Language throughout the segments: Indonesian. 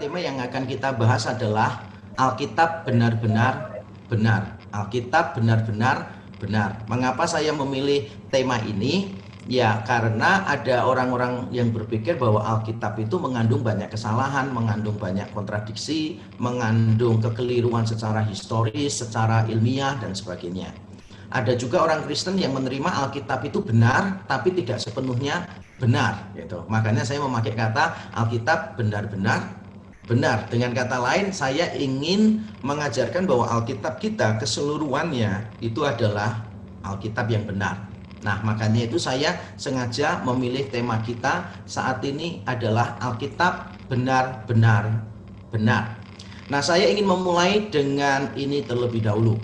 tema yang akan kita bahas adalah Alkitab benar-benar benar. Alkitab benar-benar benar. Mengapa saya memilih tema ini? Ya, karena ada orang-orang yang berpikir bahwa Alkitab itu mengandung banyak kesalahan, mengandung banyak kontradiksi, mengandung kekeliruan secara historis, secara ilmiah, dan sebagainya. Ada juga orang Kristen yang menerima Alkitab itu benar, tapi tidak sepenuhnya benar. Gitu. Makanya saya memakai kata Alkitab benar-benar benar. Dengan kata lain, saya ingin mengajarkan bahwa Alkitab kita keseluruhannya itu adalah Alkitab yang benar. Nah, makanya itu saya sengaja memilih tema kita saat ini adalah Alkitab benar-benar benar. Nah, saya ingin memulai dengan ini terlebih dahulu.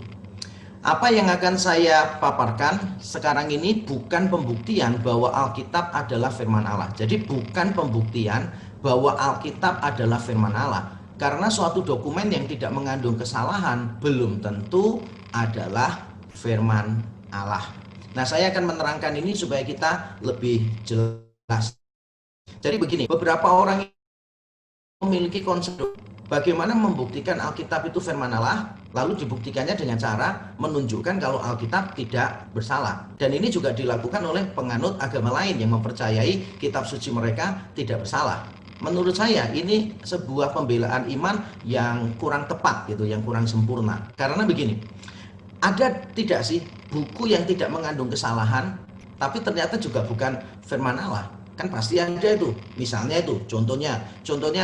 Apa yang akan saya paparkan sekarang ini bukan pembuktian bahwa Alkitab adalah firman Allah. Jadi bukan pembuktian bahwa Alkitab adalah firman Allah. Karena suatu dokumen yang tidak mengandung kesalahan belum tentu adalah firman Allah. Nah, saya akan menerangkan ini supaya kita lebih jelas. Jadi begini, beberapa orang memiliki konsep bagaimana membuktikan Alkitab itu firman Allah, lalu dibuktikannya dengan cara menunjukkan kalau Alkitab tidak bersalah. Dan ini juga dilakukan oleh penganut agama lain yang mempercayai kitab suci mereka tidak bersalah. Menurut saya ini sebuah pembelaan iman yang kurang tepat gitu, yang kurang sempurna. Karena begini, ada tidak sih buku yang tidak mengandung kesalahan tapi ternyata juga bukan firman Allah? Kan pasti ada itu. Misalnya itu contohnya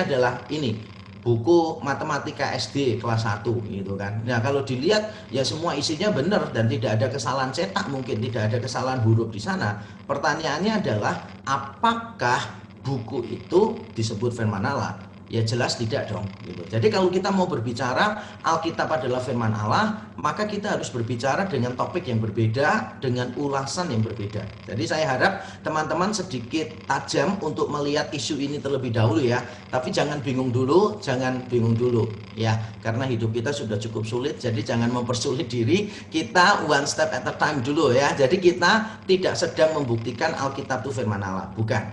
adalah ini buku matematika SD kelas 1 gitu kan. Nah, kalau dilihat ya semua isinya benar dan tidak ada kesalahan cetak, mungkin tidak ada kesalahan huruf di sana. Pertanyaannya adalah apakah buku itu disebut firman Allah? Ya jelas tidak dong gitu. Jadi kalau kita mau berbicara Alkitab adalah firman Allah, maka kita harus berbicara dengan topik yang berbeda, dengan ulasan yang berbeda. Jadi saya harap teman-teman sedikit tajam untuk melihat isu ini terlebih dahulu ya. Tapi jangan bingung dulu ya. Karena hidup kita sudah cukup sulit, jadi jangan mempersulit diri. Kita one step at a time dulu ya. Jadi kita tidak sedang membuktikan Alkitab itu firman Allah, bukan.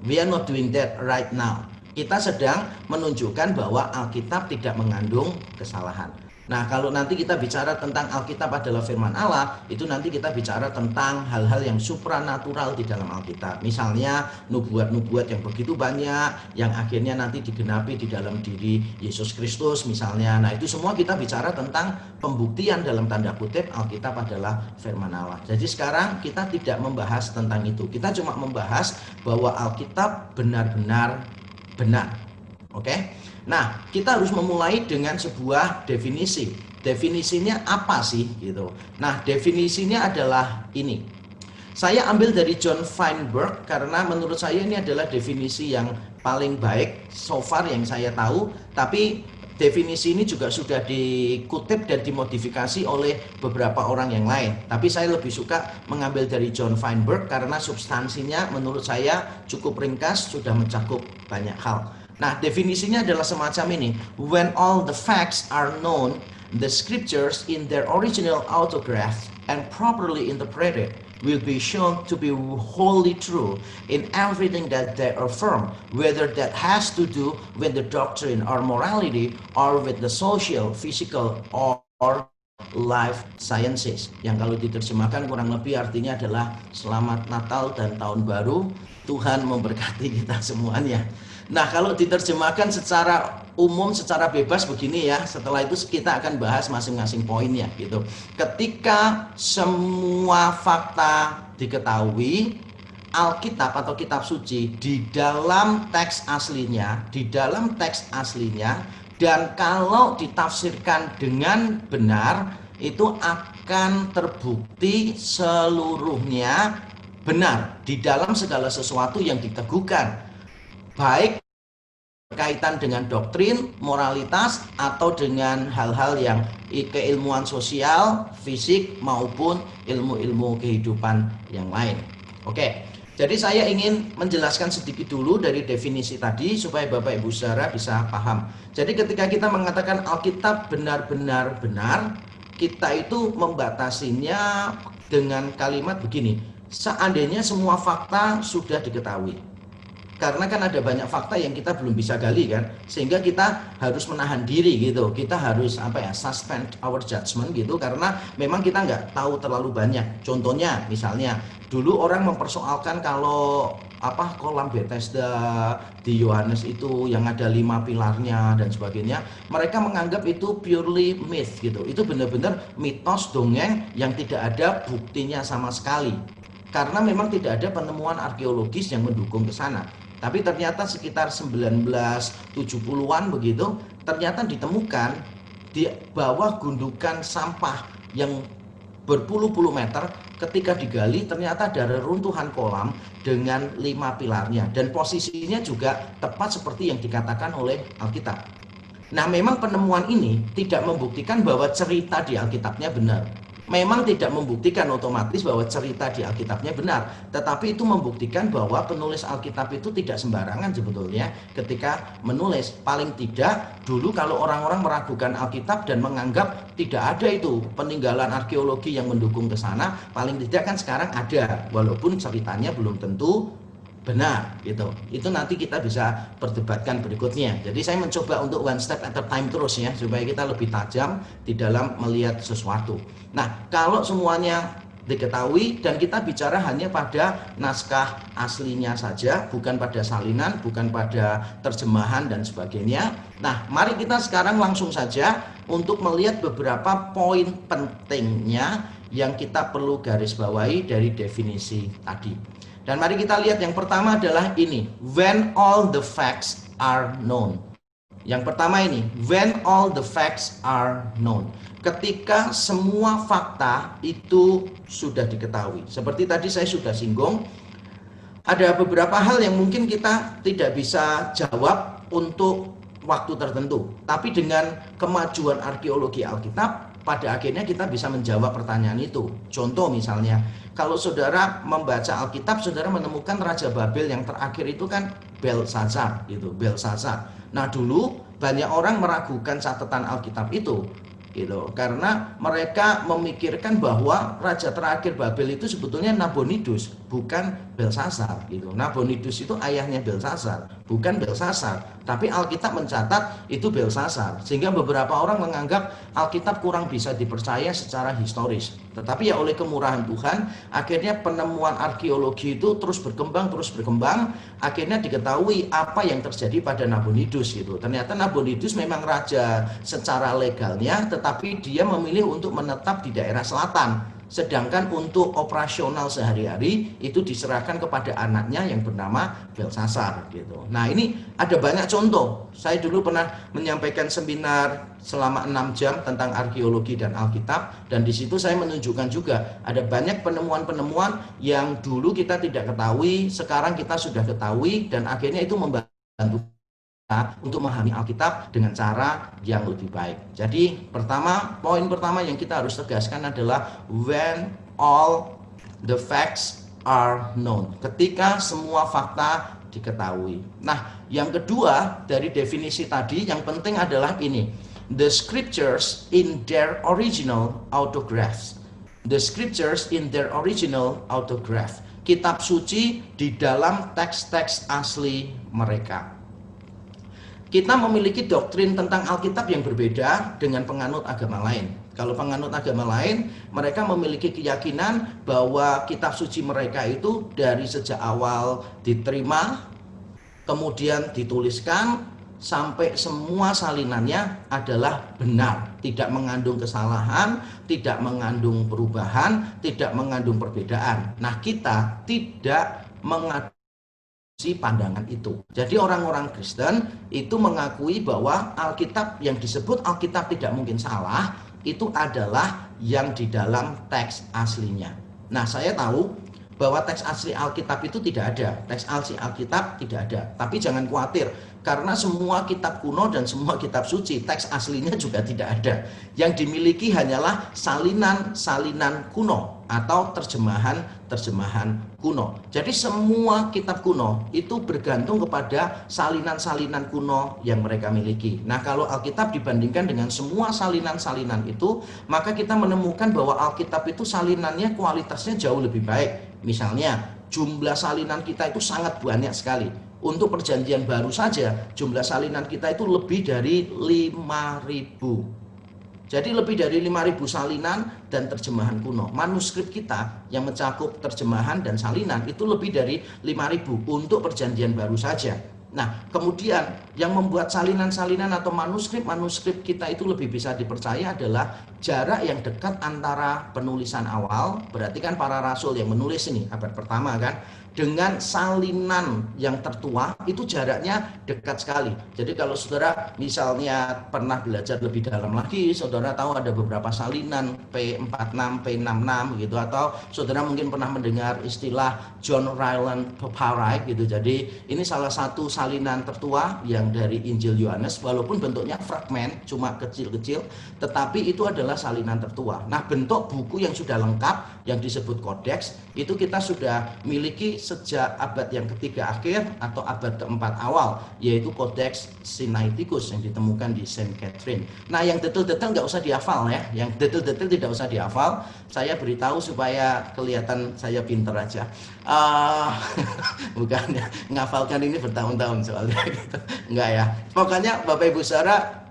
We are not doing that right now. Kita sedang menunjukkan bahwa Alkitab tidak mengandung kesalahan. Nah, kalau nanti kita bicara tentang Alkitab adalah firman Allah, itu nanti kita bicara tentang hal-hal yang supranatural di dalam Alkitab. Misalnya nubuat-nubuat yang begitu banyak, yang akhirnya nanti digenapi di dalam diri Yesus Kristus misalnya. Nah, itu semua kita bicara tentang pembuktian dalam tanda kutip Alkitab adalah firman Allah. Jadi sekarang kita tidak membahas tentang itu. Kita cuma membahas bahwa Alkitab benar-benar benar. Oke. Nah, kita harus memulai dengan sebuah definisi. Definisinya apa sih gitu. Nah, definisinya adalah ini. Saya ambil dari John Feinberg karena menurut saya ini adalah definisi yang paling baik so far yang saya tahu, tapi definisi ini juga sudah dikutip dan dimodifikasi oleh beberapa orang yang lain. Tapi saya lebih suka mengambil dari John Feinberg karena substansinya menurut saya cukup ringkas, sudah mencakup banyak hal. Nah, definisinya adalah semacam ini. When all the facts are known, the scriptures in their original autograph and properly interpreted will be shown to be wholly true in everything that they affirm, whether that has to do with the doctrine or morality or with the social, physical, or life sciences. Yang kalau diterjemahkan kurang lebih artinya adalah selamat Natal dan Tahun Baru, Tuhan memberkati kita semuanya. Nah, kalau diterjemahkan secara umum, secara bebas begini ya, setelah itu kita akan bahas masing-masing poinnya gitu. Ketika semua fakta diketahui, Alkitab atau kitab suci di dalam teks aslinya, dan kalau ditafsirkan dengan benar, itu akan terbukti seluruhnya benar di dalam segala sesuatu yang diteguhkan. Baik berkaitan dengan doktrin, moralitas, atau dengan hal-hal yang keilmuan sosial, fisik, maupun ilmu-ilmu kehidupan yang lain. Oke, jadi saya ingin menjelaskan sedikit dulu dari definisi tadi supaya Bapak Ibu Saudara bisa paham. Jadi ketika kita mengatakan Alkitab benar-benar benar, kita itu membatasinya dengan kalimat begini. Seandainya semua fakta sudah diketahui. Karena kan ada banyak fakta yang kita belum bisa gali kan, sehingga kita harus menahan diri gitu, kita harus suspend our judgment gitu, karena memang kita nggak tahu terlalu banyak. Contohnya misalnya dulu orang mempersoalkan kalau kolam Bethesda di Yohanes itu yang ada 5 pilarnya dan sebagainya, mereka menganggap itu purely myth gitu, itu benar-benar mitos dongeng yang tidak ada buktinya sama sekali, karena memang tidak ada penemuan arkeologis yang mendukung ke sana. Tapi ternyata sekitar 1970-an begitu, ternyata ditemukan di bawah gundukan sampah yang berpuluh-puluh meter, ketika digali ternyata ada reruntuhan kolam dengan 5 pilarnya, dan posisinya juga tepat seperti yang dikatakan oleh Alkitab. Nah, memang penemuan ini tidak membuktikan bahwa cerita di Alkitabnya benar. Memang tidak membuktikan otomatis bahwa cerita di Alkitabnya benar, tetapi itu membuktikan bahwa penulis Alkitab itu tidak sembarangan sebetulnya ketika menulis. Paling tidak dulu kalau orang-orang meragukan Alkitab dan menganggap tidak ada itu peninggalan arkeologi yang mendukung ke sana, paling tidak kan sekarang ada, walaupun ceritanya belum tentu benar gitu. Itu nanti kita bisa perdebatkan berikutnya. Jadi saya mencoba untuk one step at a time terus ya, supaya kita lebih tajam di dalam melihat sesuatu. Nah, kalau semuanya diketahui dan kita bicara hanya pada naskah aslinya saja, bukan pada salinan, bukan pada terjemahan dan sebagainya. Nah, mari kita sekarang langsung saja untuk melihat beberapa poin pentingnya yang kita perlu garis bawahi dari definisi tadi. Dan mari kita lihat yang pertama adalah ini, when all the facts are known. Yang pertama ini, when all the facts are known. Ketika semua fakta itu sudah diketahui. Seperti tadi saya sudah singgung, ada beberapa hal yang mungkin kita tidak bisa jawab untuk waktu tertentu. Tapi dengan kemajuan arkeologi Alkitab, pada akhirnya kita bisa menjawab pertanyaan itu. Contoh misalnya, kalau saudara membaca Alkitab, saudara menemukan Raja Babel yang terakhir itu kan Belsazar gitu, Belsazar. Nah, dulu banyak orang meragukan catatan Alkitab itu gitu, karena mereka memikirkan bahwa raja terakhir Babel itu sebetulnya Nabonidus, bukan Belsazar gitu. Nabonidus itu ayahnya Belsazar, bukan Belsazar. Tapi Alkitab mencatat itu Belsazar, sehingga beberapa orang menganggap Alkitab kurang bisa dipercaya secara historis. Tetapi ya oleh kemurahan Tuhan, akhirnya penemuan arkeologi itu terus berkembang, akhirnya diketahui apa yang terjadi pada Nabonidus gitu. Ternyata Nabonidus memang raja secara legalnya, tetapi dia memilih untuk menetap di daerah selatan. Sedangkan untuk operasional sehari-hari itu diserahkan kepada anaknya yang bernama Belsazar gitu. Nah, ini ada banyak contoh. Saya dulu pernah menyampaikan seminar selama 6 jam tentang arkeologi dan Alkitab, dan di situ saya menunjukkan juga ada banyak penemuan-penemuan yang dulu kita tidak ketahui, sekarang kita sudah ketahui, dan akhirnya itu membantu untuk memahami Alkitab dengan cara yang lebih baik. Jadi poin pertama yang kita harus tegaskan adalah when all the facts are known. Ketika semua fakta diketahui. Nah, yang kedua dari definisi tadi yang penting adalah ini, the scriptures in their original autographs. The scriptures in their original autograph. Kitab suci di dalam teks-teks asli mereka. Kita memiliki doktrin tentang Alkitab yang berbeda dengan penganut agama lain. Kalau penganut agama lain, mereka memiliki keyakinan bahwa kitab suci mereka itu dari sejak awal diterima, kemudian dituliskan, sampai semua salinannya adalah benar, tidak mengandung kesalahan, tidak mengandung perubahan, tidak mengandung perbedaan. Nah, kita tidak mengandung pandangan itu. Jadi orang-orang Kristen itu mengakui bahwa Alkitab yang disebut Alkitab tidak mungkin salah, itu adalah yang di dalam teks aslinya. Nah, saya tahu bahwa teks asli Alkitab itu tidak ada. Teks asli Alkitab tidak ada. Tapi jangan khawatir, karena semua kitab kuno dan semua kitab suci, teks aslinya juga tidak ada. Yang dimiliki hanyalah salinan-salinan kuno atau terjemahan kuno. Jadi semua kitab kuno itu bergantung kepada salinan-salinan kuno yang mereka miliki. Nah, kalau Alkitab dibandingkan dengan semua salinan-salinan itu, maka kita menemukan bahwa Alkitab itu salinannya kualitasnya jauh lebih baik. Misalnya, jumlah salinan kita itu sangat banyak sekali. Untuk perjanjian baru saja jumlah salinan kita itu lebih dari 5.000. Jadi lebih dari 5.000 salinan dan terjemahan kuno. Manuskrip kita yang mencakup terjemahan dan salinan itu lebih dari 5.000 untuk perjanjian baru saja. Nah, kemudian yang membuat salinan-salinan atau manuskrip-manuskrip kita itu lebih bisa dipercaya adalah jarak yang dekat antara penulisan awal, berarti kan para rasul yang menulis ini abad pertama kan, dengan salinan yang tertua itu jaraknya dekat sekali. Jadi kalau saudara misalnya pernah belajar lebih dalam lagi, saudara tahu ada beberapa salinan P46, P66 gitu, atau saudara mungkin pernah mendengar istilah John Ryland Papyri gitu. Jadi ini salah satu salinan tertua yang dari Injil Yohanes, walaupun bentuknya fragmen cuma kecil-kecil, tetapi itu adalah salinan tertua. Nah, bentuk buku yang sudah lengkap yang disebut kodeks itu kita sudah miliki sejak abad yang ketiga akhir atau abad keempat awal, yaitu Codex Sinaiticus yang ditemukan di Saint Catherine. Nah, yang detail-detail nggak usah dihafal ya, yang detail-detail tidak usah dihafal. Saya beritahu supaya kelihatan saya pinter aja. Bukan ya, ngafalkan ini bertahun-tahun soalnya gitu. Enggak ya. Pokoknya Bapak Ibu Saudara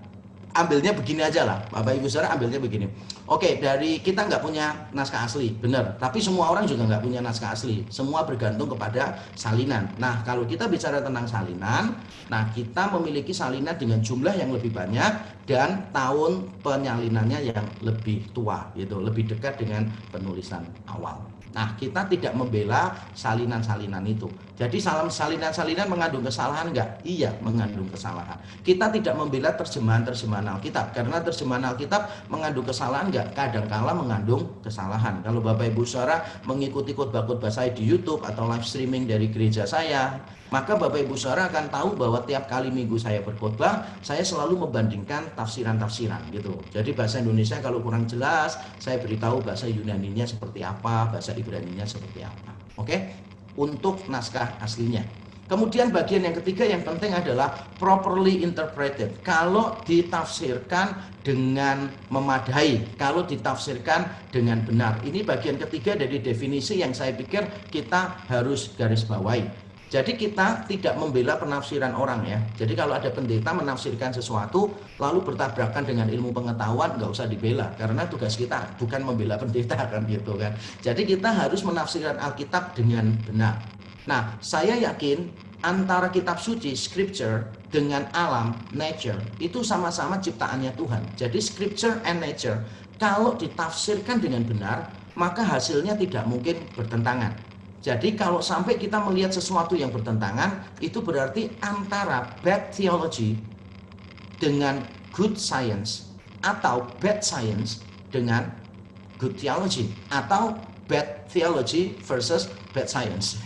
ambilnya begini aja lah, Bapak Ibu Saudara ambilnya begini. Oke, dari kita nggak punya naskah asli, benar. Tapi semua orang juga nggak punya naskah asli. Semua bergantung kepada salinan. Nah, kalau kita bicara tentang salinan, nah kita memiliki salinan dengan jumlah yang lebih banyak dan tahun penyalinannya yang lebih tua, gitu, lebih dekat dengan penulisan awal. Nah, kita tidak membela salinan-salinan itu. Jadi salinan-salinan mengandung kesalahan enggak? Iya, mengandung kesalahan. Kita tidak membela terjemahan-terjemahan Alkitab, karena terjemahan Alkitab mengandung kesalahan enggak? Kadangkala mengandung kesalahan. Kalau Bapak Ibu Saudara mengikuti khotbah-khotbah saya di YouTube atau live streaming dari gereja saya, maka Bapak Ibu Saudara akan tahu bahwa tiap kali minggu saya berkhotbah, saya selalu membandingkan tafsiran-tafsiran gitu. Jadi bahasa Indonesia kalau kurang jelas, saya beritahu bahasa Yunaninya seperti apa, bahasa Ibraninya seperti apa. Oke? Untuk naskah aslinya. Kemudian bagian yang ketiga yang penting adalah properly interpreted. Kalau ditafsirkan dengan memadai, kalau ditafsirkan dengan benar. Ini bagian ketiga dari definisi yang saya pikir kita harus garis bawahi. Jadi kita tidak membela penafsiran orang ya. Jadi kalau ada pendeta menafsirkan sesuatu lalu bertabrakan dengan ilmu pengetahuan, nggak usah dibela, karena tugas kita bukan membela pendeta kan gitu kan. Jadi kita harus menafsirkan Alkitab dengan benar. Nah, saya yakin antara kitab suci, scripture, dengan alam, nature, itu sama-sama ciptaannya Tuhan. Jadi scripture and nature, kalau ditafsirkan dengan benar, maka hasilnya tidak mungkin bertentangan. Jadi kalau sampai kita melihat sesuatu yang bertentangan, itu berarti antara bad theology dengan good science, atau bad science dengan good theology, atau bad theology versus bad science.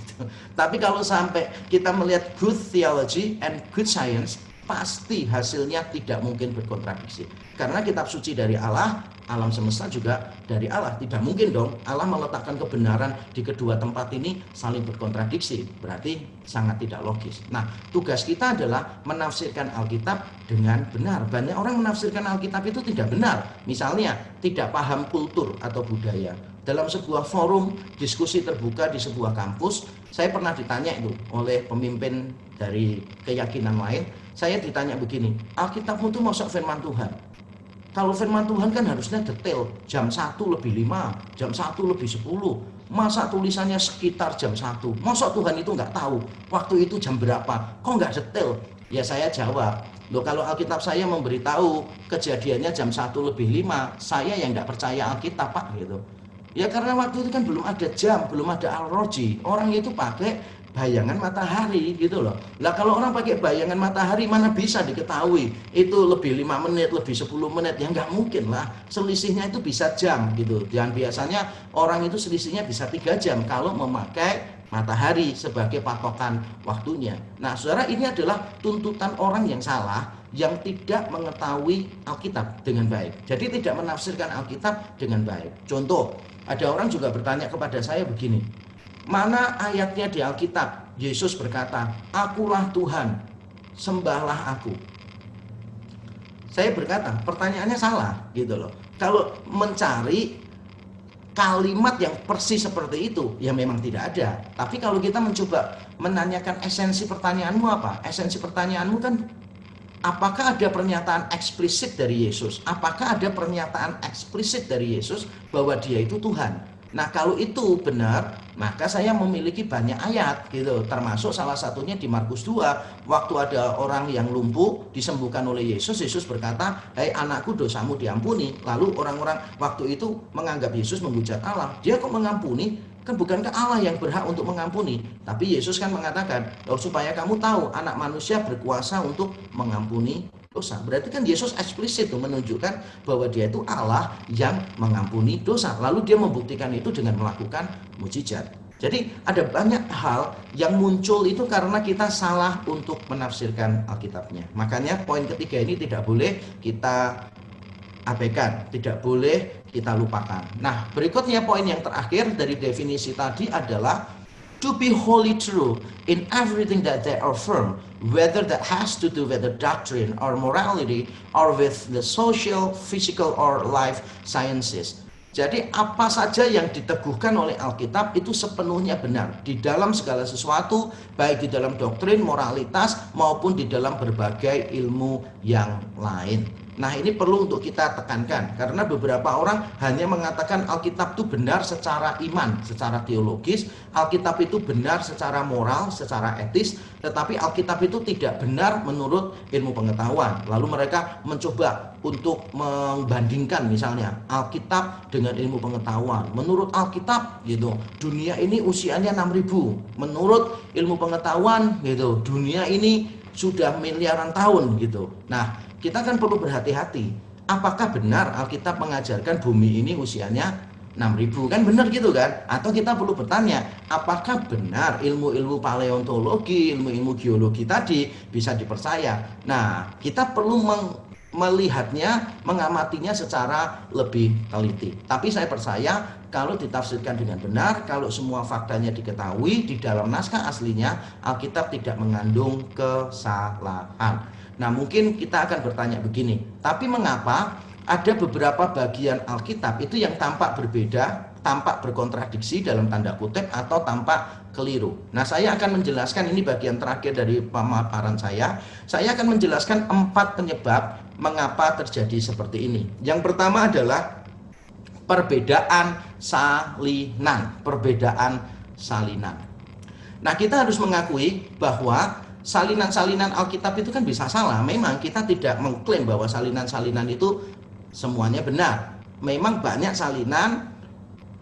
Tapi kalau sampai kita melihat good theology and good science, pasti hasilnya tidak mungkin berkontradiksi. Karena kitab suci dari Allah, alam semesta juga dari Allah. Tidak mungkin dong Allah meletakkan kebenaran di kedua tempat ini saling berkontradiksi. Berarti sangat tidak logis. Nah, tugas kita adalah menafsirkan Alkitab dengan benar. Banyak orang menafsirkan Alkitab itu tidak benar. Misalnya, tidak paham kultur atau budaya. Dalam sebuah forum diskusi terbuka di sebuah kampus, saya pernah ditanya itu oleh pemimpin dari keyakinan lain. Saya ditanya begini, Alkitabmu itu masuk firman Tuhan? Kalau firman Tuhan kan harusnya detail, jam 1 lebih 5, jam 1 lebih 10. Masa tulisannya sekitar jam 1? Masa Tuhan itu nggak tahu waktu itu jam berapa? Kok nggak detail? Ya saya jawab, loh kalau Alkitab saya memberitahu kejadiannya jam 1 lebih 5, saya yang nggak percaya Alkitab Pak gitu. Ya karena waktu itu kan belum ada jam, belum ada al-roji. Orang itu pakai bayangan matahari gitu loh. Lah kalau orang pakai bayangan matahari mana bisa diketahui itu lebih 5 menit, lebih 10 menit, ya nggak mungkin lah. Selisihnya itu bisa jam gitu. Dan biasanya orang itu selisihnya bisa 3 jam kalau memakai matahari sebagai patokan waktunya. Nah saudara, ini adalah tuntutan orang yang salah, yang tidak mengetahui Alkitab dengan baik. Jadi tidak menafsirkan Alkitab dengan baik. Contoh, ada orang juga bertanya kepada saya begini, mana ayatnya di Alkitab Yesus berkata, akulah Tuhan, sembahlah aku. Saya berkata, pertanyaannya salah gitu loh. Kalau mencari kalimat yang persis seperti itu, ya memang tidak ada. Tapi kalau kita mencoba menanyakan esensi pertanyaanmu apa? Esensi pertanyaanmu kan, apakah ada pernyataan eksplisit dari Yesus? Apakah ada pernyataan eksplisit dari Yesus bahwa dia itu Tuhan? Nah, kalau itu benar, maka saya memiliki banyak ayat gitu, termasuk salah satunya di Markus 2, waktu ada orang yang lumpuh disembuhkan oleh Yesus. Yesus berkata, "Hai anakku, dosamu diampuni." Lalu orang-orang waktu itu menganggap Yesus menghujat Allah. Dia kok mengampuni? Kan bukankah Allah yang berhak untuk mengampuni? Tapi Yesus kan mengatakan, "Oh, supaya kamu tahu anak manusia berkuasa untuk mengampuni dosa." Berarti kan Yesus eksplisit tuh menunjukkan bahwa dia itu Allah yang mengampuni dosa. Lalu dia membuktikan itu dengan melakukan mujizat. Jadi ada banyak hal yang muncul itu karena kita salah untuk menafsirkan Alkitabnya. Makanya poin ketiga ini tidak boleh kita abaikan, tidak boleh kita lupakan. Nah, berikutnya poin yang terakhir dari definisi tadi adalah to be wholly true in everything that they affirm, whether that has to do with the doctrine or morality or with the social, physical, or life sciences. Jadi apa saja yang diteguhkan oleh Alkitab itu sepenuhnya benar di dalam segala sesuatu, baik di dalam doktrin, moralitas, maupun di dalam berbagai ilmu yang lain. Nah, ini perlu untuk kita tekankan karena beberapa orang hanya mengatakan Alkitab itu benar secara iman, secara teologis, Alkitab itu benar secara moral, secara etis, tetapi Alkitab itu tidak benar menurut ilmu pengetahuan. Lalu mereka mencoba untuk membandingkan misalnya Alkitab dengan ilmu pengetahuan. Menurut Alkitab gitu, dunia ini usianya 6.000. Menurut ilmu pengetahuan gitu, dunia ini sudah miliaran tahun gitu. Nah, kita kan perlu berhati-hati. Apakah benar Alkitab mengajarkan bumi ini usianya 6.000? Kan benar gitu kan? Atau kita perlu bertanya, apakah benar ilmu-ilmu paleontologi, ilmu-ilmu geologi tadi bisa dipercaya? Nah, kita perlu melihatnya, mengamatinya secara lebih teliti. Tapi saya percaya kalau ditafsirkan dengan benar, kalau semua faktanya diketahui di dalam naskah aslinya, Alkitab tidak mengandung kesalahan. Nah, mungkin kita akan bertanya begini, tapi mengapa ada beberapa bagian Alkitab itu yang tampak berbeda, tampak berkontradiksi dalam tanda kutip atau tampak keliru? Nah, saya akan menjelaskan, ini bagian terakhir dari pemaparan saya. Saya akan menjelaskan 4 penyebab mengapa terjadi seperti ini. Yang pertama adalah perbedaan salinan, perbedaan salinan. Nah, kita harus mengakui bahwa salinan-salinan Alkitab itu kan bisa salah. Memang kita tidak mengklaim bahwa salinan-salinan itu semuanya benar. Memang banyak salinan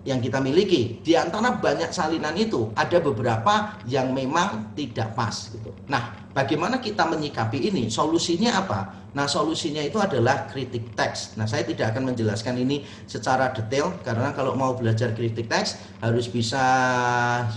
yang kita miliki. Di antara banyak salinan itu ada beberapa yang memang tidak pas gitu. Nah, bagaimana kita menyikapi ini? Solusinya apa? Nah, solusinya itu adalah kritik teks. Nah, saya tidak akan menjelaskan ini secara detail karena kalau mau belajar kritik teks harus bisa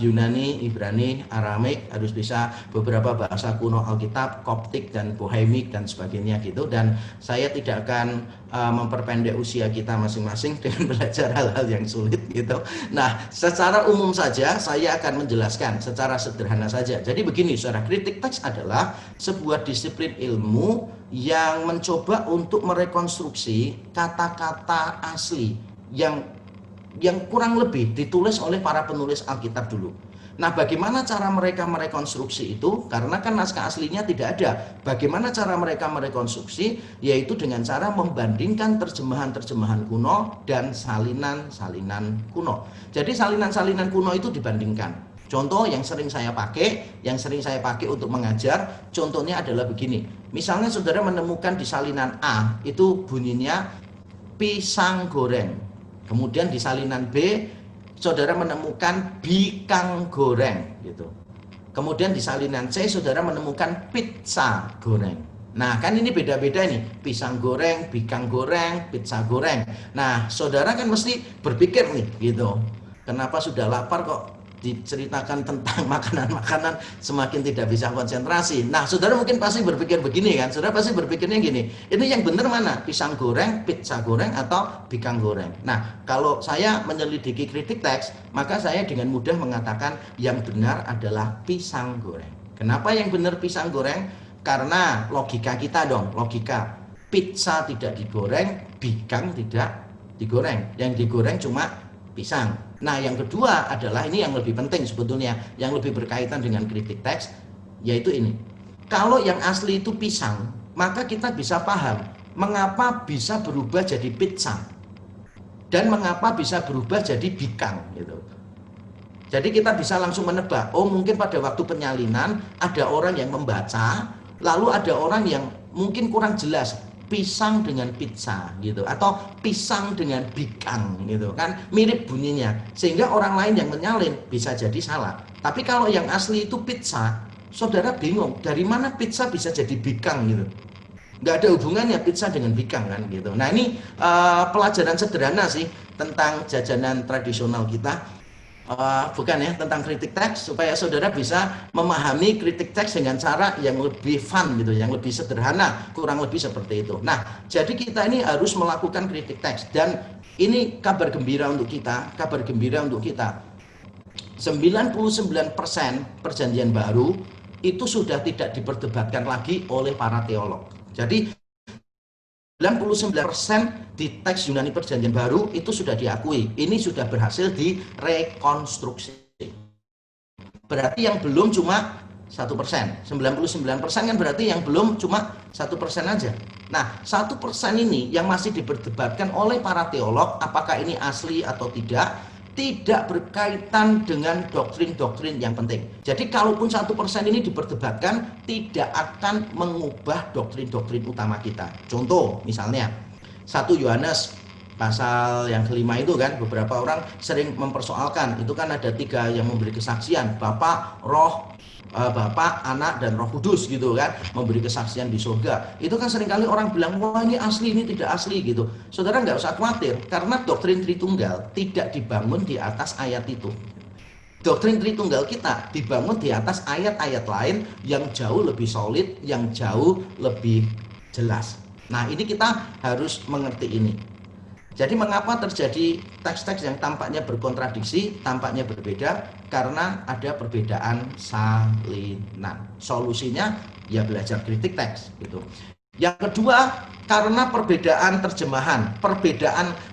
Yunani, Ibrani, Aramaik, harus bisa beberapa bahasa kuno Alkitab, Koptik dan Bohemik dan sebagainya gitu. Dan saya tidak akan memperpendek usia kita masing-masing dengan belajar hal-hal yang sulit gitu. Nah, secara umum saja saya akan menjelaskan secara sederhana saja. Jadi begini, saudara, kritik teks adalah sebuah disiplin ilmu yang mencoba untuk merekonstruksi kata-kata asli yang kurang lebih ditulis oleh para penulis Alkitab dulu. Nah, bagaimana cara mereka merekonstruksi itu? Karena kan naskah aslinya tidak ada. Bagaimana cara mereka merekonstruksi? Yaitu dengan cara membandingkan terjemahan-terjemahan kuno dan salinan-salinan kuno. Jadi salinan-salinan kuno itu dibandingkan. Contoh yang sering saya pakai untuk mengajar, contohnya adalah begini. Misalnya saudara menemukan di salinan A itu bunyinya pisang goreng. Kemudian di salinan B saudara menemukan bikang goreng gitu. Kemudian di salinan C saudara menemukan pizza goreng. Nah, kan ini beda-beda nih, pisang goreng, bikang goreng, pizza goreng. Nah, saudara kan mesti berpikir nih gitu. Kenapa sudah lapar kok diceritakan tentang makanan-makanan semakin tidak bisa konsentrasi. Nah, saudara mungkin pasti berpikir begini kan, saudara pasti berpikirnya gini, ini yang benar mana? Pisang goreng, pizza goreng, atau bikang goreng? Nah, kalau saya menyelidiki kritik teks, maka saya dengan mudah mengatakan yang benar adalah pisang goreng. Kenapa yang benar pisang goreng? Karena logika kita dong, logika. Pizza tidak digoreng, bikang tidak digoreng. Yang digoreng cuma pisang. Nah, yang kedua adalah ini yang lebih penting sebetulnya, yang lebih berkaitan dengan kritik teks, yaitu ini. Kalau yang asli itu pisang, maka kita bisa paham mengapa bisa berubah jadi pizza dan mengapa bisa berubah jadi bikang gitu. Jadi kita bisa langsung menebak, oh mungkin pada waktu penyalinan ada orang yang membaca, lalu ada orang yang mungkin kurang jelas, pisang dengan pizza gitu, atau pisang dengan bikang gitu kan, mirip bunyinya, sehingga orang lain yang menyalin bisa jadi salah. Tapi kalau yang asli itu pizza, saudara bingung, dari mana pizza bisa jadi bikang gitu. Nggak ada hubungannya pizza dengan bikang kan gitu. Nah ini pelajaran sederhana sih tentang jajanan tradisional kita. Bukan ya, tentang kritik teks supaya saudara bisa memahami kritik teks dengan cara yang lebih fun gitu, yang lebih sederhana, kurang lebih seperti itu. Nah, jadi kita ini harus melakukan kritik teks dan ini kabar gembira untuk kita, 99% perjanjian baru itu sudah tidak diperdebatkan lagi oleh para teolog. Jadi 99% di teks Yunani Perjanjian Baru itu sudah diakui. Ini sudah berhasil direkonstruksi. Berarti yang belum cuma 1%. 99% kan berarti yang belum cuma 1% aja. Nah, 1% ini yang masih diperdebatkan oleh para teolog, apakah ini asli atau tidak berkaitan dengan doktrin-doktrin yang penting. Jadi kalaupun 1% ini diperdebatkan, tidak akan mengubah doktrin-doktrin utama kita. Contoh misalnya 1 Yohanes pasal yang kelima itu kan, beberapa orang sering mempersoalkan, itu kan ada 3 yang memberi kesaksian, Bapa, Bapa, Anak, dan Roh Kudus gitu kan, memberi kesaksian di surga. Itu kan seringkali orang bilang, wah ini asli, ini tidak asli gitu. Saudara nggak usah khawatir, karena doktrin Tritunggal tidak dibangun di atas ayat itu. Doktrin Tritunggal kita dibangun di atas ayat-ayat lain yang jauh lebih solid, yang jauh lebih jelas. Nah ini kita harus mengerti ini. Jadi mengapa terjadi teks-teks yang tampaknya berkontradiksi, tampaknya berbeda? Karena ada perbedaan salinan. Solusinya ya belajar kritik teks gitu. Yang kedua, karena perbedaan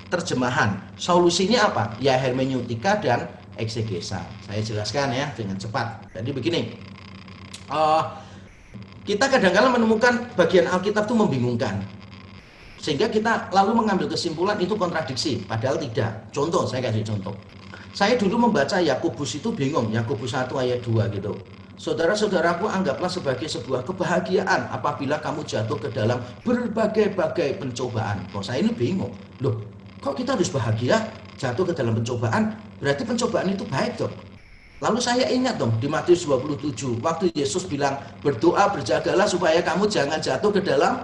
terjemahan. Solusinya apa? Ya hermeneutika dan eksegesa. Saya jelaskan ya dengan cepat. Jadi begini, kita kadang-kadang menemukan bagian Alkitab itu membingungkan, sehingga kita lalu mengambil kesimpulan itu kontradiksi, padahal tidak. Contoh, saya kasih contoh. Saya dulu membaca Yakobus itu bingung, Yakobus 1 ayat 2 gitu. Saudara-saudaraku, anggaplah sebagai sebuah kebahagiaan apabila kamu jatuh ke dalam berbagai-bagai pencobaan. Kok saya ini bingung. Loh, kok kita harus bahagia jatuh ke dalam pencobaan? Berarti pencobaan itu baik dong. Lalu saya ingat dong di Matius 27, waktu Yesus bilang, berdoa, berjagalah supaya kamu jangan jatuh ke dalam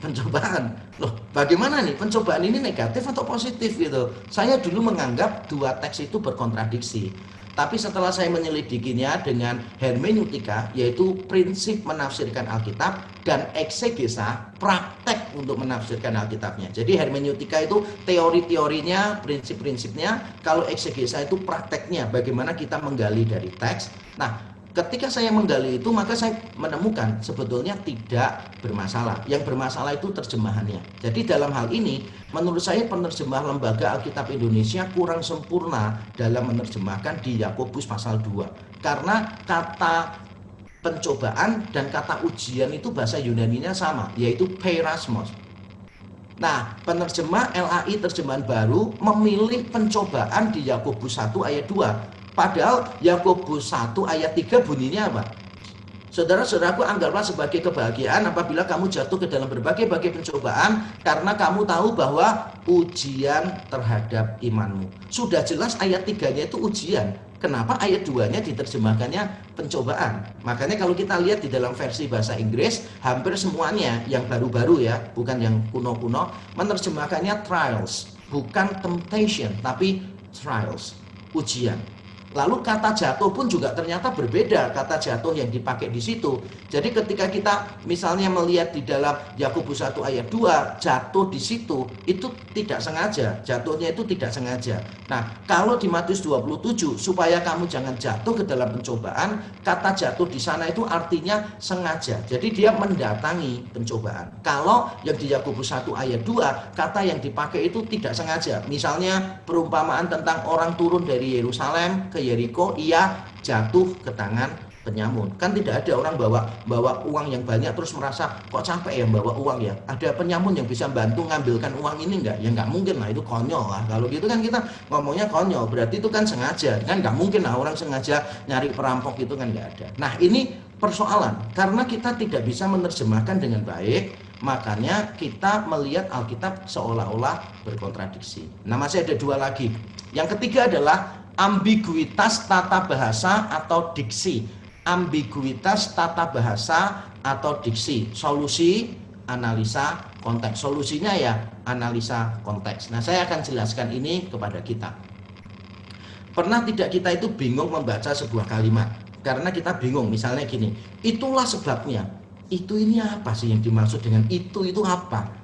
pencobaan. Loh, bagaimana nih? Pencobaan ini negatif atau positif gitu? Saya dulu menganggap 2 teks itu berkontradiksi. Tapi setelah saya menyelidikinya dengan hermeneutika, yaitu prinsip menafsirkan Alkitab, dan eksegesa, praktek untuk menafsirkan Alkitabnya. Jadi hermeneutika itu teori-teorinya, prinsip-prinsipnya. Kalau eksegesa itu prakteknya, bagaimana kita menggali dari teks. Nah, ketika saya menggali itu, maka saya menemukan sebetulnya tidak bermasalah. Yang bermasalah itu terjemahannya. Jadi dalam hal ini, menurut saya penerjemah Lembaga Alkitab Indonesia kurang sempurna dalam menerjemahkan di Yakobus pasal 2. Karena kata pencobaan dan kata ujian itu bahasa Yunaninya sama, yaitu peirasmos. Nah, penerjemah LAI terjemahan baru memilih pencobaan di Yakobus 1 ayat 2. Padahal Yakobus 1 ayat 3 bunyinya apa? Saudara-saudaraku, anggaplah sebagai kebahagiaan apabila kamu jatuh ke dalam berbagai-bagai pencobaan, karena kamu tahu bahwa ujian terhadap imanmu. Sudah jelas ayat 3-nya itu ujian. Kenapa ayat 2-nya diterjemahkannya pencobaan? Makanya kalau kita lihat di dalam versi bahasa Inggris, hampir semuanya yang baru-baru ya, bukan yang kuno-kuno, menerjemahkannya trials. Bukan temptation, tapi trials, ujian. Lalu kata jatuh pun juga ternyata berbeda kata jatuh yang dipakai di situ. Jadi ketika kita misalnya melihat di dalam Yakobus 1 ayat 2, jatuh di situ itu tidak sengaja, jatuhnya itu tidak sengaja. Nah, kalau di Matius 27 supaya kamu jangan jatuh ke dalam pencobaan, kata jatuh di sana itu artinya sengaja. Jadi dia mendatangi pencobaan. Kalau yang di Yakobus 1 ayat 2, kata yang dipakai itu tidak sengaja. Misalnya perumpamaan tentang orang turun dari Yerusalem ke Yeriko, ia jatuh ke tangan penyamun. Kan tidak ada orang bawa uang yang banyak terus merasa kok capek ya bawa uang ya. Ada penyamun yang bisa bantu ngambilkan uang ini enggak? Ya enggak mungkin lah, itu konyol lah. Kalau gitu kan kita ngomongnya konyol, berarti itu kan sengaja. Kan enggak mungkin lah orang sengaja nyari perampok, itu kan enggak ada. Nah, ini persoalan karena kita tidak bisa menerjemahkan dengan baik, makanya kita melihat Alkitab seolah-olah berkontradiksi. Nah, masih ada dua lagi. Yang ketiga adalah ambiguitas tata bahasa atau diksi. Ambiguitas tata bahasa atau diksi. Solusi, analisa, konteks. Solusinya ya analisa konteks. Nah, saya akan jelaskan ini kepada kita. Pernah tidak kita itu bingung membaca sebuah kalimat? Karena kita bingung, misalnya gini, itulah sebabnya. Itu ini apa sih yang dimaksud dengan itu apa?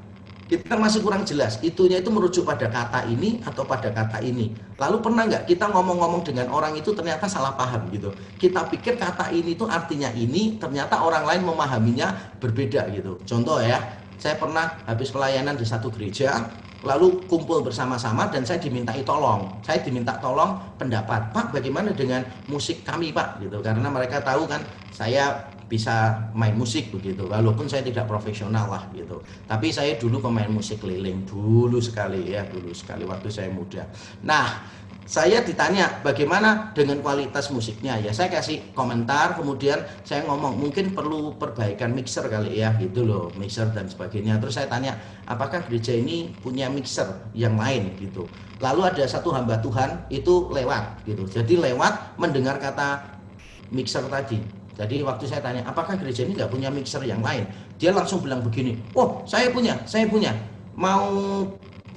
Kita masih kurang jelas, itunya itu merujuk pada kata ini atau pada kata ini. Lalu pernah nggak kita ngomong-ngomong dengan orang itu ternyata salah paham gitu. Kita pikir kata ini itu artinya ini, ternyata orang lain memahaminya berbeda gitu. Contoh ya, saya pernah habis pelayanan di satu gereja, lalu kumpul bersama-sama dan saya dimintai tolong. Saya diminta tolong pendapat, Pak bagaimana dengan musik kami Pak gitu. Karena mereka tahu kan saya bisa main musik begitu, walaupun saya tidak profesional lah gitu, tapi saya dulu pemain musik keliling dulu sekali waktu saya muda. Nah, saya ditanya bagaimana dengan kualitas musiknya, ya saya kasih komentar, kemudian saya ngomong mungkin perlu perbaikan mixer kali ya gitu loh, mixer dan sebagainya. Terus saya tanya apakah gereja ini punya mixer yang lain gitu. Lalu ada satu hamba Tuhan itu lewat gitu, jadi lewat mendengar kata mixer tadi. Jadi waktu saya tanya, apakah gereja ini nggak punya mixer yang lain? Dia langsung bilang begini, oh saya punya, mau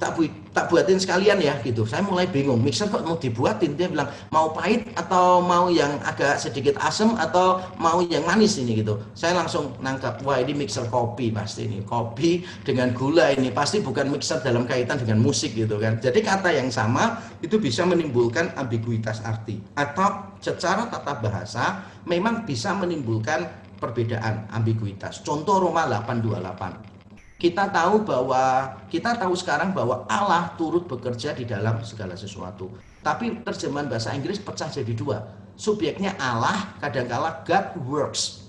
tak buatin sekalian ya gitu. Saya mulai bingung, mixer kok mau dibuatin? Dia bilang mau pahit atau mau yang agak sedikit asam atau mau yang manis ini gitu. Saya langsung nangkap, wah ini mixer kopi pasti, ini kopi dengan gula, ini pasti bukan mixer dalam kaitan dengan musik gitu kan. Jadi kata yang sama itu bisa menimbulkan ambiguitas arti, atau secara tata bahasa memang bisa menimbulkan perbedaan ambiguitas. Contoh Roma 8:28. Kita tahu sekarang bahwa Allah turut bekerja di dalam segala sesuatu. Tapi terjemahan bahasa Inggris pecah jadi dua. Subjeknya Allah, kadangkala God works.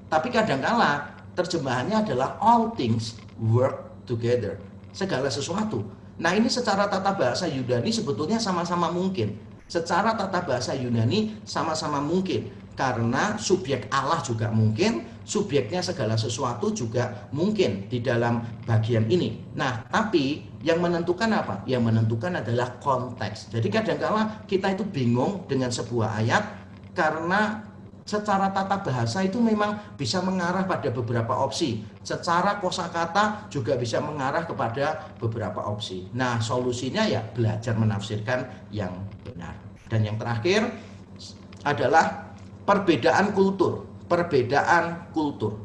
Tapi kadangkala terjemahannya adalah all things work together. Segala sesuatu. Nah, ini secara tata bahasa Yunani sebetulnya sama-sama mungkin. Secara tata bahasa Yunani sama-sama mungkin. Karena subjek Allah juga mungkin, subjeknya segala sesuatu juga mungkin di dalam bagian ini. Nah, tapi yang menentukan apa? Yang menentukan adalah konteks. Jadi kadang-kala kita itu bingung dengan sebuah ayat karena secara tata bahasa itu memang bisa mengarah pada beberapa opsi. Secara kosakata juga bisa mengarah kepada beberapa opsi. Nah, solusinya ya belajar menafsirkan yang benar. Dan yang terakhir adalah perbedaan kultur.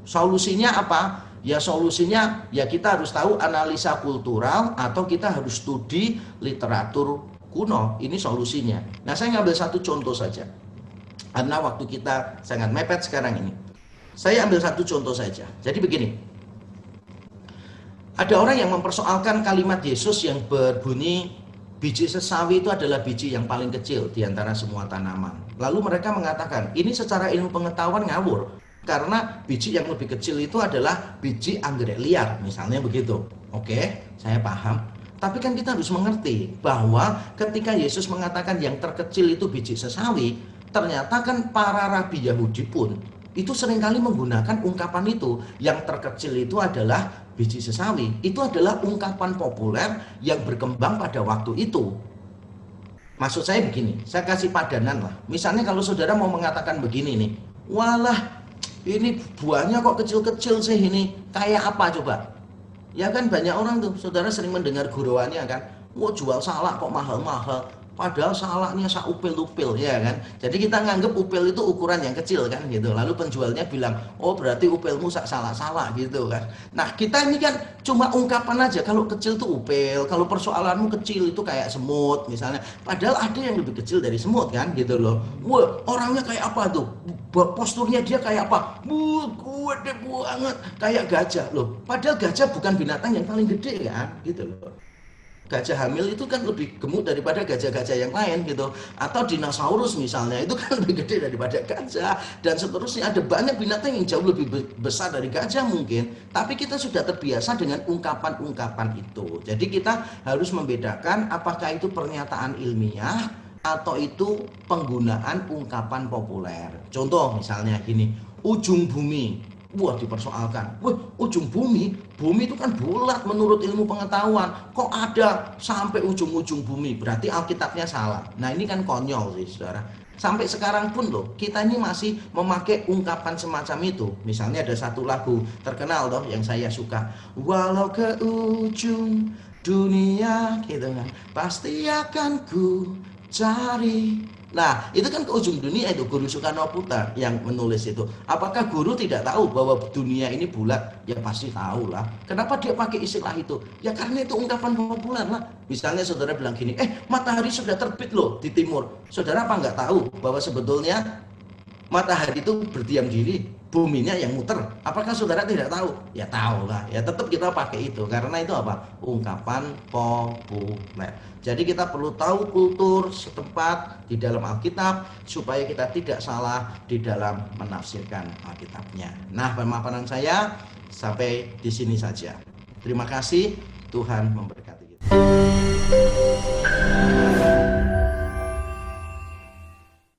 Solusinya apa? Ya solusinya ya kita harus tahu analisa kultural atau kita harus studi literatur kuno. Ini solusinya. Nah, saya ngambil satu contoh saja. Karena waktu kita sangat mepet sekarang ini. Saya ambil satu contoh saja. Jadi begini. Ada orang yang mempersoalkan kalimat Yesus yang berbunyi biji sesawi itu adalah biji yang paling kecil di antara semua tanaman. Lalu mereka mengatakan, ini secara ilmu pengetahuan ngawur. Karena biji yang lebih kecil itu adalah biji anggrek liar, misalnya begitu. Oke, saya paham. Tapi kan kita harus mengerti bahwa ketika Yesus mengatakan yang terkecil itu biji sesawi, ternyata kan para rabi Yahudi pun itu seringkali menggunakan ungkapan itu. Yang terkecil itu adalah biji sesawi. Itu adalah ungkapan populer yang berkembang pada waktu itu. Maksud saya begini, saya kasih padanan lah. Misalnya kalau saudara mau mengatakan begini nih, walah ini buahnya kok kecil-kecil sih ini, kayak apa coba? Ya kan banyak orang tuh, saudara sering mendengar gurauannya kan, wah jual salak kok mahal-mahal. padahal salahnya upil-upil ya kan. Jadi kita nganggep upil itu ukuran yang kecil kan gitu. Lalu penjualnya bilang, oh berarti upilmu salah-salah gitu kan. Nah kita ini kan cuma ungkapan aja, kalau kecil tuh upil, kalau persoalanmu kecil itu kayak semut misalnya. Padahal ada yang lebih kecil dari semut kan gitu loh. Wah orangnya kayak apa tuh, posturnya dia kayak apa, gede banget kayak gajah loh. Padahal gajah bukan binatang yang paling gede kan gitu loh. Gajah hamil itu kan lebih gemuk daripada gajah-gajah yang lain gitu, atau dinosaurus misalnya itu kan lebih gede daripada gajah, dan seterusnya. Ada banyak binatang yang jauh lebih besar dari gajah mungkin, tapi kita sudah terbiasa dengan ungkapan-ungkapan itu. Jadi kita harus membedakan apakah itu pernyataan ilmiah atau itu penggunaan ungkapan populer. Contoh misalnya gini, ujung bumi. Wah dipersoalkan, wah ujung bumi, bumi itu kan bulat menurut ilmu pengetahuan, kok ada sampai ujung-ujung bumi, berarti Alkitabnya salah. Nah ini kan konyol sih saudara. Sampai sekarang pun loh, kita ini masih memakai ungkapan semacam itu. Misalnya ada satu lagu terkenal toh yang saya suka, walau ke ujung dunia gitu kan, pasti akan ku cari. Nah, itu kan ke ujung dunia itu Guru Soekarno Putra yang menulis itu. Apakah guru tidak tahu bahwa dunia ini bulat? Ya pasti tahu lah. Kenapa dia pakai istilah itu? Ya karena itu ungkapan populer lah. Misalnya saudara bilang gini, matahari sudah terbit loh di timur. Saudara apa nggak tahu bahwa sebetulnya matahari itu berdiam diri, buminya yang muter. Apakah saudara tidak tahu? Ya tahu lah. Ya tetap kita pakai itu karena itu apa? Ungkapan populer. Jadi kita perlu tahu kultur setempat di dalam Alkitab supaya kita tidak salah di dalam menafsirkan Alkitabnya. Nah, pemaparan saya sampai di sini saja. Terima kasih, Tuhan memberkati kita.